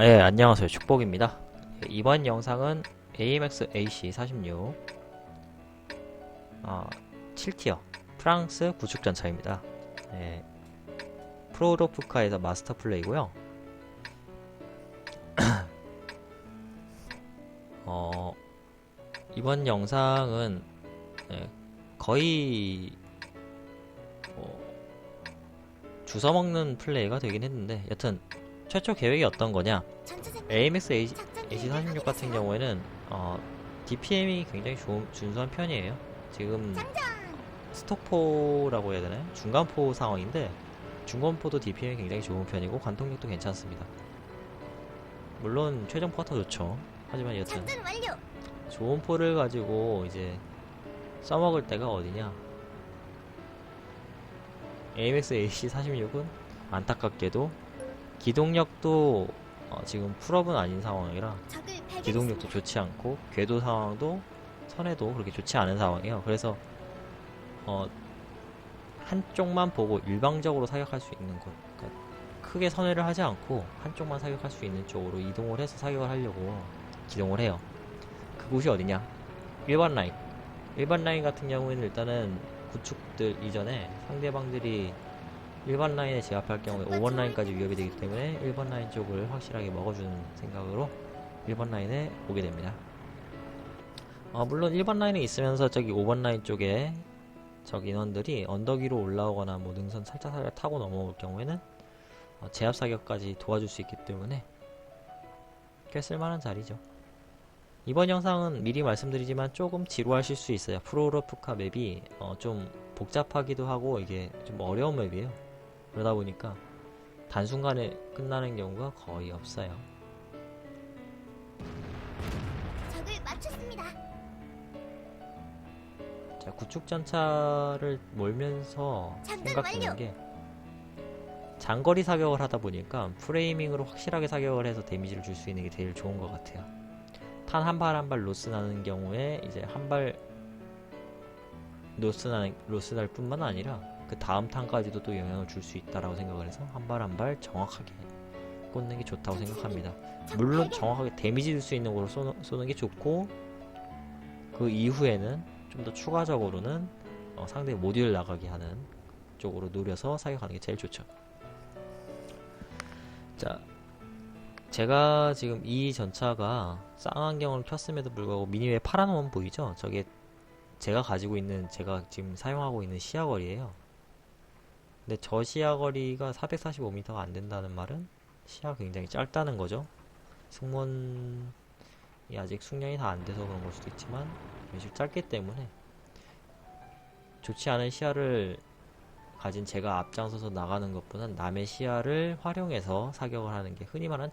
예, 안녕하세요. 축복입니다. 예, 이번 영상은 AMX AC46 7티어 프랑스 구축전차입니다. 예, 프로로프카에서 마스터 플레이고요. 어, 이번 영상은 예, 거의 주워먹는 플레이가 되긴 했는데, 여튼 최초 계획이 어떤 거냐? AMX AC46 같은 경우에는 DPM이 굉장히 준수한 편이에요. 지금 스톡포라고 해야 되나요? 중간포 상황인데 중간포도 DPM이 굉장히 좋은 편이고 관통력도 괜찮습니다. 물론 최종포가 더 좋죠. 하지만 여튼 좋은 포를 가지고 이제 써먹을 때가 어디냐? AMX AC46은 안타깝게도 기동력도 지금 풀업은 아닌 상황이라 기동력도 좋지 않고 궤도 상황도 선에도 그렇게 좋지 않은 상황이에요. 그래서 한쪽만 보고 일방적으로 사격할 수 있는 곳, 그러니까 크게 선회를 하지 않고 한쪽만 사격할 수 있는 쪽으로 이동을 해서 사격을 하려고 기동을 해요. 그곳이 어디냐? 일반 라인. 일반 라인 같은 경우에는 일단은 구축들 이전에 상대방들이 일반 라인에 제압할 경우에 5번 라인까지 위협이 되기 때문에 1번 라인 쪽을 확실하게 먹어주는 생각으로 1번 라인에 오게 됩니다. 물론 1번 라인에 있으면서 저기 5번 라인 쪽에 적 인원들이 언덕 위로 올라오거나 뭐 능선 살짝 타고 넘어올 경우에는 제압 사격까지 도와줄 수 있기 때문에 꽤 쓸만한 자리죠. 이번 영상은 미리 말씀드리지만 조금 지루하실 수 있어요. 프로로프카 맵이 좀 복잡하기도 하고 이게 좀 어려운 맵이에요. 그러다 보니까 단순간에 끝나는 경우가 거의 없어요. 적을 맞췄습니다. 자, 구축전차를 몰면서 생각드는 게 장거리 사격을 하다 보니까 프레이밍으로 확실하게 사격을 해서 데미지를 줄 수 있는 게 제일 좋은 것 같아요. 탄 한 발 한 발 로스 나는 경우에 이제 한 발 로스 날 뿐만 아니라 그 다음 탄까지도 또 영향을 줄 수 있다라고 생각을 해서 한 발 한 발 정확하게 꽂는 게 좋다고 생각합니다. 물론 정확하게 데미지 줄 수 있는 걸로 쏘는 게 좋고, 그 이후에는 좀 더 추가적으로는 상대 모듈 나가게 하는 쪽으로 노려서 사격하는 게 제일 좋죠. 자, 제가 지금 이 전차가 쌍안경을 켰음에도 불구하고 미니맵에 파란 원 보이죠? 저게 제가 가지고 있는, 제가 지금 사용하고 있는 시야거리예요. 근데 저 시야거리가 445m가 안 된다는 말은 시야가 굉장히 짧다는 거죠. 승무원이 아직 숙련이 다 안 돼서 그런 걸 수도 있지만 매실 짧기 때문에 좋지 않은 시야를 가진 제가 앞장서서 나가는 것보단 남의 시야를 활용해서 사격을 하는 게 흔히 말하는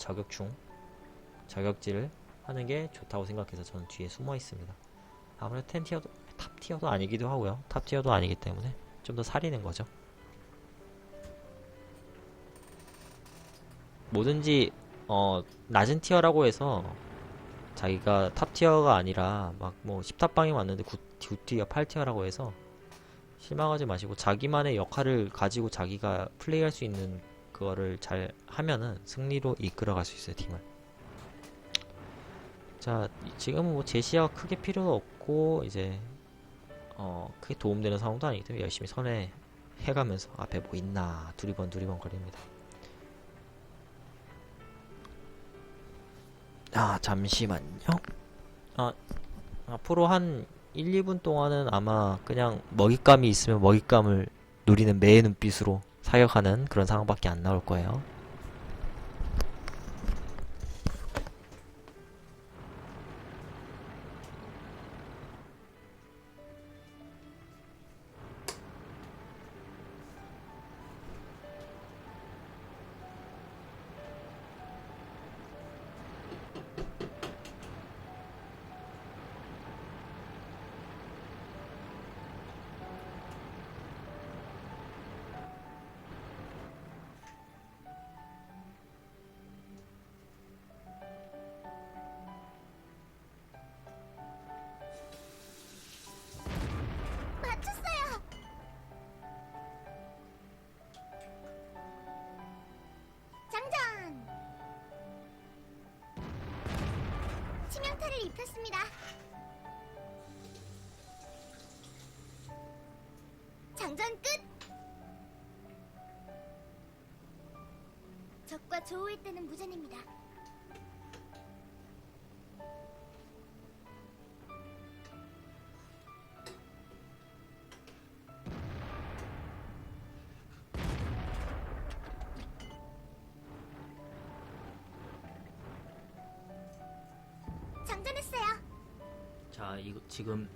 저격질을 하는 게 좋다고 생각해서 저는 뒤에 숨어 있습니다. 아무래도 탑티어도 아니기도 하고요. 탑티어도 아니기 때문에 좀 더 살리는 거죠. 뭐든지 낮은 티어라고 해서 자기가 탑티어가 아니라 막 뭐 10탑방이 왔는데 9티어, 8티어라고 해서 실망하지 마시고 자기만의 역할을 가지고 자기가 플레이할 수 있는 그거를 잘 하면은 승리로 이끌어갈 수 있어요, 팀을. 자, 지금은 뭐 제시야가 크게 필요도 없고 이제 크게 도움되는 상황도 아니기 때문에 열심히 선회 해가면서 앞에 뭐 있나 두리번 거립니다. 잠시만요. 앞으로 한 1, 2분 동안은 아마 그냥 먹잇감이 있으면 먹잇감을 노리는 매의 눈빛으로 사격하는 그런 상황밖에 안 나올 거예요. 입혔습니다. 장전 끝. 적과 조우할 때는 무전입니다. 장전했어요. 자, 이거 지금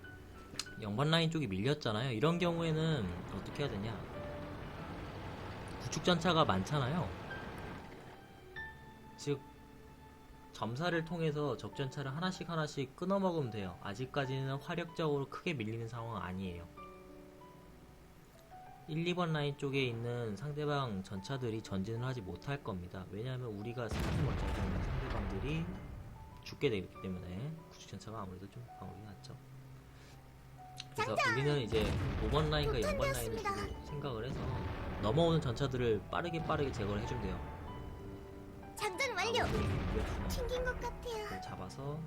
0번 라인 쪽이 밀렸잖아요. 이런 경우에는 어떻게 해야 되냐? 구축전차가 많잖아요. 즉 점사를 통해서 적전차를 하나씩 하나씩 끊어먹으면 돼요. 아직까지는 화력적으로 크게 밀리는 상황은 아니에요. 1, 2번 라인 쪽에 있는 상대방 전차들이 전진을 하지 못할 겁니다. 왜냐하면 우리가 스킬 먼저 하면 상대방들이 죽게 되기 때문에 구축전차가 아무래도 좀 방어력이 낮죠. 그래서 우리는 이제 5번 라인과 0번 라인을 주로 생각을 해서 넘어오는 전차들을 빠르게 제거를 해주면 돼요. 장전 완료. 아무래도 튕긴 것 같아요. 그걸 잡아서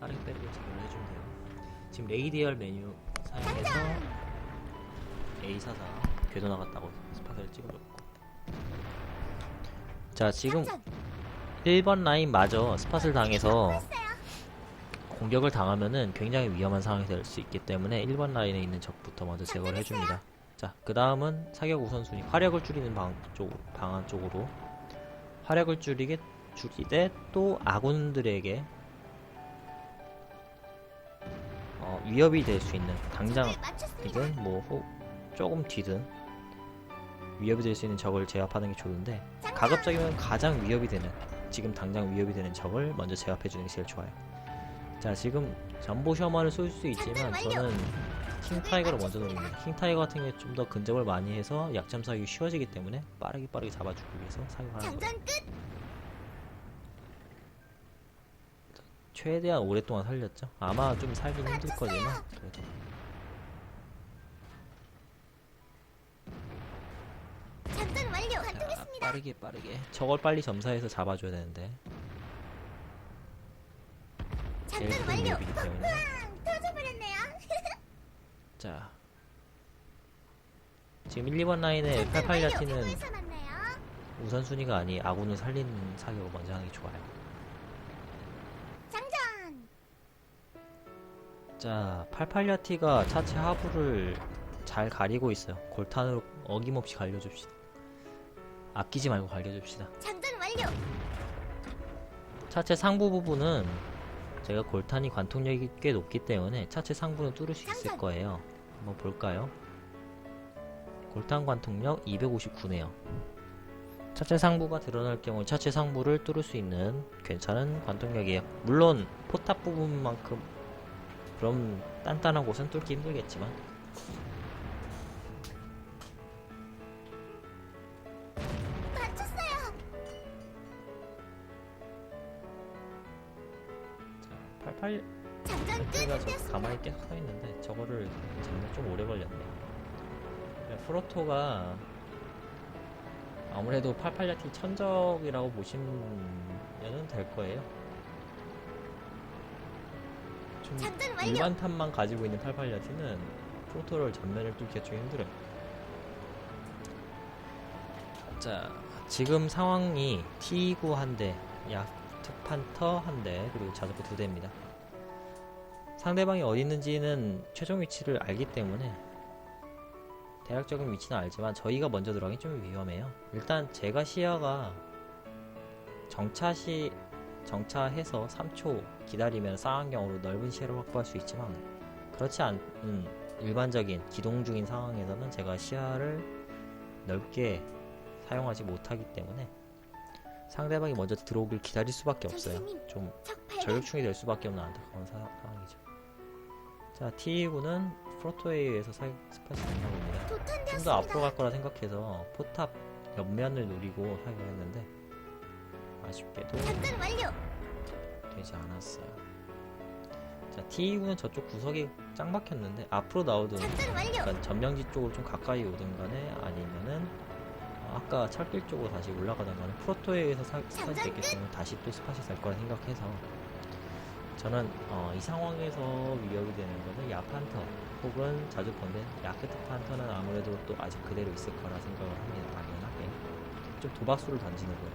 빠르게 제거를 해주면 돼요. 지금 레이디얼 메뉴 사용해서 A44 궤도 나갔다고 스팟을 찍어줬고, 자 지금 장전. 1번 라인 마저 스팟을 당해서 했어요. 공격을 당하면은 굉장히 위험한 상황이 될 수 있기 때문에 1번 라인에 있는 적부터 먼저 제거를 해줍니다. 자, 그 다음은 사격 우선순위, 화력을 줄이는 방안 쪽으로 화력을 줄이되 또 아군들에게 위협이 될 수 있는, 당장 적을 맞췄습니다. 이든 조금 뒤든 위협이 될 수 있는 적을 제압하는 게 좋은데, 장전. 가급적이면 가장 위협이 되는, 지금 당장 위협이 되는 적을 먼저 제압해주는 게 제일 좋아요. 자, 지금 전보 셔머를 쏠 수 있지만 저는 킹타이거를 먼저 노립니다. 킹타이거 같은 경우에 좀 더 근접을 많이 해서 약점 사격이 쉬워지기 때문에 빠르게 잡아주기 위해서 사격하는 거예요. 장전 끝. 최대한 오랫동안 살렸죠. 아마 좀 살긴 힘들 거지만 그래도. 장전 완료. 자, 활동했습니다. 빠르게 저걸 빨리 점사해서 잡아줘야 되는데 제일 장전 큰 완료. 위협이기 때문에. 터져버렸네요. 자, 지금 1, 2번 라인의 88야티는 해보에서 만나요. 우선순위가 아니 아군을 살리는 사격을 먼저 하는 게 좋아요. 장전. 자, 88야티가 차체 하부를 잘 가리고 있어요. 골탄으로 어김없이 갈려줍시다. 아끼지 말고 갈겨줍시다. 장전 완료. 차체 상부 부분은 제가 골탄이 관통력이 꽤 높기 때문에 차체 상부는 뚫을 수 있을 거예요. 한번 볼까요? 골탄 관통력 259네요. 차체 상부가 드러날 경우 차체 상부를 뚫을 수 있는 괜찮은 관통력이에요. 물론 포탑 부분만큼 그럼 단단한 곳은 뚫기 힘들겠지만, 맞췄어요. 자, 88 장전 제가 끝. 저 가만히 계속 서 있는데 저거를 잡는 좀 오래 걸렸네요. 프로토가 아무래도 88야티 천적이라고 보시면 될 거예요. 좀 장전 완료. 일반탄만 가지고 있는 88야티는 프로토를 전면을 뚫기가 좀 힘들어요. 자, 지금 상황이 T9 한 대, 특판터 한 대, 그리고 자주포 2대입니다. 상대방이 어디 있는지는 최종 위치를 알기 때문에 대략적인 위치는 알지만 저희가 먼저 들어가기 좀 위험해요. 일단 제가 시야가 정차해서 3초 기다리면 쌍안경으로 넓은 시야를 확보할 수 있지만, 그렇지 않은 일반적인 기동 중인 상황에서는 제가 시야를 넓게 사용하지 못하기 때문에 상대방이 먼저 들어오길 기다릴 수밖에 없어요. 좀 저격충이 될 수밖에 없는 안타까운 상황이죠. 자, T9는 프로토에 의해서 스팟이 됐나 봅니다. 좀 더 도탄되었습니다. 앞으로 갈 거라 생각해서 포탑 옆면을 노리고 사격을 했는데 아쉽게도 장전 완료. 되지 않았어요. 자, T9는 저쪽 구석이 짱 막혔는데 앞으로 나오든, 장전 완료. 그러니까 전명지 쪽으로 좀 가까이 오든 간에, 아니면은 아까 철길 쪽으로 다시 올라가던 간에 프로토에 의해서 스팟이 됐기 때문에 다시 또 스팟이 될 거라 생각해서 저는 이 상황에서 위협이 되는 것은 야판터 혹은 자주포인데 야크트 판터는 아무래도 또 아직 그대로 있을 거라 생각을 합니다. 당연하게 좀 도박수를 던지는 거예요.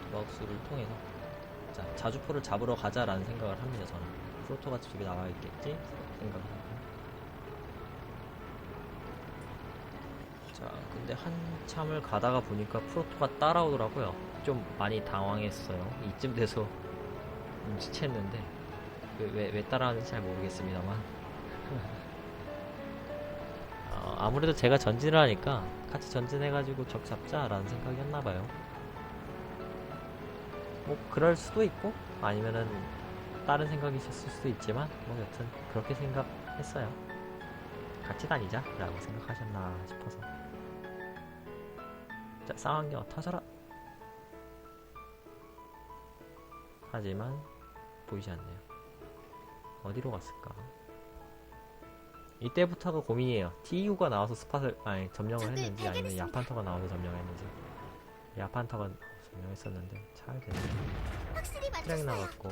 도박수를 통해서 자 자주포를 잡으러 가자라는 생각을 합니다. 저는 프로토가 집에 나와 있겠지 생각을 하고 자 근데 한참을 가다가 보니까 프로토가 따라오더라고요. 좀 많이 당황했어요. 이쯤 돼서 눈치챘는데 왜 따라하는지 잘 모르겠습니다만 아무래도 제가 전진을 하니까 같이 전진해가지고 적 잡자라는 생각이었나봐요. 뭐 그럴 수도 있고 아니면은 다른 생각이 있었을 수도 있지만 뭐 여튼 그렇게 생각했어요. 같이 다니자 라고 생각하셨나 싶어서 자 쌍안경 터져라. 하지만 보이지 않네요. 어디로 갔을까? 이때부터가 고민이에요. TU가 나와서 스팟을 점령을 했는지 아니면 야판터가 나와서 점령을 했는지. 야판터가 점령했었는데 잘 됐네. 확실히 트랙 맞췄어요. 나갔고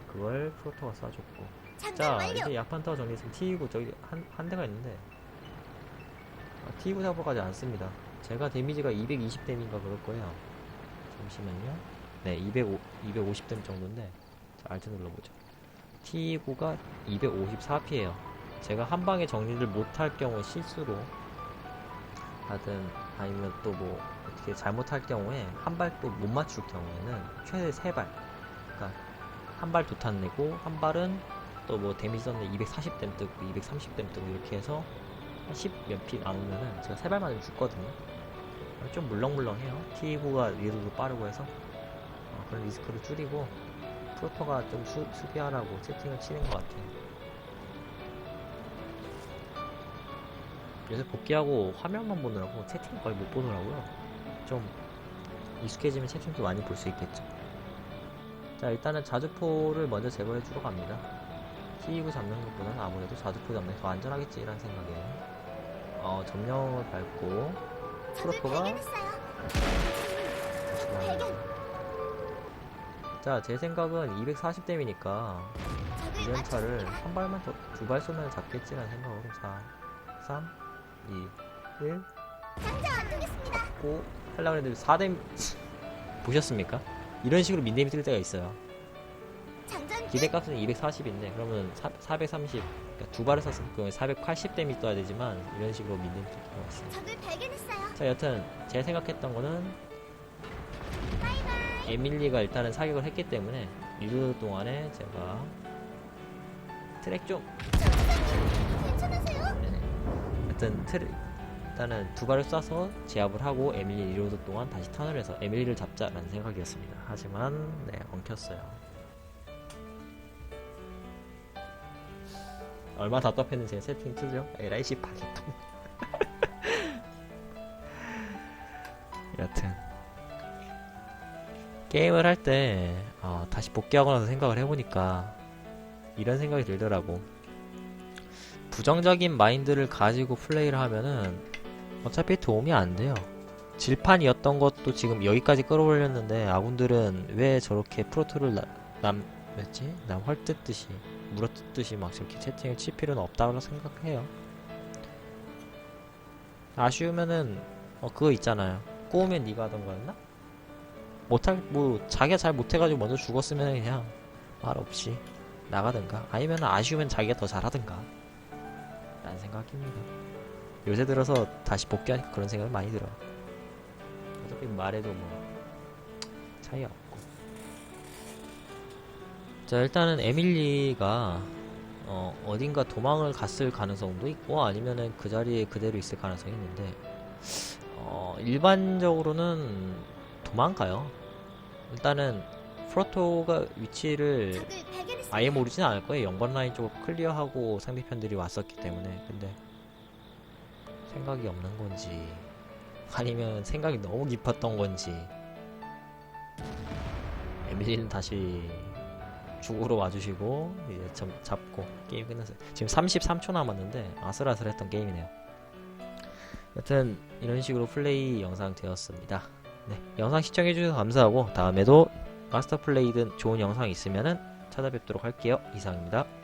그걸 프로토가 쏴줬고 장전 자 완료. 이제 야판터 정리했으면 TU 저기 한 대가 있는데 TU 잡으러 가지 않습니다. 제가 데미지가 220댐인가 그럴 거예요. 잠시만요. 네, 250댐 정도인데 자, 알트 눌러보죠. T9가 254피에요. 제가 한 방에 정리를 못할 경우 실수로 하든 아니면 또 뭐 어떻게 잘못할 경우에 한 발 또 못 맞출 경우에는 최대 3발 그러니까 한 발 2탄 내고 한 발은 또 뭐 데미지 썼는데 240댐 뜨고 230댐 뜨고 이렇게 해서 한 10몇 피 남으면은 제가 3발 맞으면 죽거든요. 좀 물렁물렁해요. T9가 리드도 빠르고 해서 그런 리스크를 줄이고 프로토가 좀 수비하라고 채팅을 치는 것 같아요. 요새 복귀하고 화면만 보느라고 채팅 거의 못 보더라고요. 좀 익숙해지면 채팅도 많이 볼 수 있겠죠. 자 일단은 자주포를 먼저 제거해 주러 갑니다. T9 잡는 것보다는 아무래도 자주포 잡는 게 더 안전하겠지 라는 생각에 점령을 밟고 적을 프로토가 발견했어요. 발견. 자, 제 생각은 240댐이니까 적을 이연차를 맞췄습니다. 한 발만 더, 두 발 쏘면 잡겠지라는 생각으로 4, 3, 2, 1 장전 두겠습니다. 잡고 하려고 했는데 4댐 보셨습니까? 이런 식으로 민댐이 뜰 때가 있어요. 장전 끝. 기대값은 240인데 그러면 430 그러니까 두 발을 쐈을 경우에 480댐이 떠야 되지만 이런 식으로 민댐이 뜰 경우가 있어요. 적을 발견했어요. 자, 여튼 제가 생각했던 거는 바이바이. 에밀리가 일단은 사격을 했기 때문에 리로드 동안에 제가 트랙 좀 괜찮으세요? 네네. 하여튼 일단은 두 발을 쏴서 제압을 하고 에밀리 리로드 동안 다시 턴을 해서 에밀리를 잡자라는 생각이었습니다. 하지만 네 엉켰어요. 얼마나 답답했는지 제가 세팅 트죠? LIC 파괴통. 여튼 게임을 할 때 다시 복귀하고 나서 생각을 해보니까 이런 생각이 들더라고. 부정적인 마인드를 가지고 플레이를 하면은 어차피 도움이 안 돼요. 질판이었던 것도 지금 여기까지 끌어올렸는데 아군들은 왜 저렇게 프로토를 남 헐뜯듯이 물어뜯듯이 막 저렇게 채팅을 칠 필요는 없다고 생각해요. 아쉬우면은 그거 있잖아요. 꼬우면 니가 하던 거였나? 자기가 잘 못해가지고 먼저 죽었으면 그냥 말 없이 나가든가 아니면 아쉬우면 자기가 더 잘하든가 라는 생각입니다. 요새 들어서 다시 복귀하니까 그런 생각이 많이 들어요. 어차피 말해도 뭐 차이 없고. 자 일단은 에밀리가 어딘가 도망을 갔을 가능성도 있고 아니면은 그 자리에 그대로 있을 가능성이 있는데 일반적으로는 도망가요. 일단은 프로토가 위치를 적을 발견했어요. 아예 모르진 않을 거예요. 0번 라인 쪽을 클리어하고 상대편들이 왔었기 때문에. 근데 생각이 없는 건지 아니면 생각이 너무 깊었던 건지 에밀리는 다시 죽으러 와주시고 이제 잡고 게임 끝났어요. 지금 33초 남았는데 아슬아슬했던 게임이네요. 여튼 이런 식으로 플레이 영상 되었습니다. 네, 영상 시청해주셔서 감사하고 다음에도 마스터 플레이든 좋은 영상 있으면은 찾아뵙도록 할게요. 이상입니다.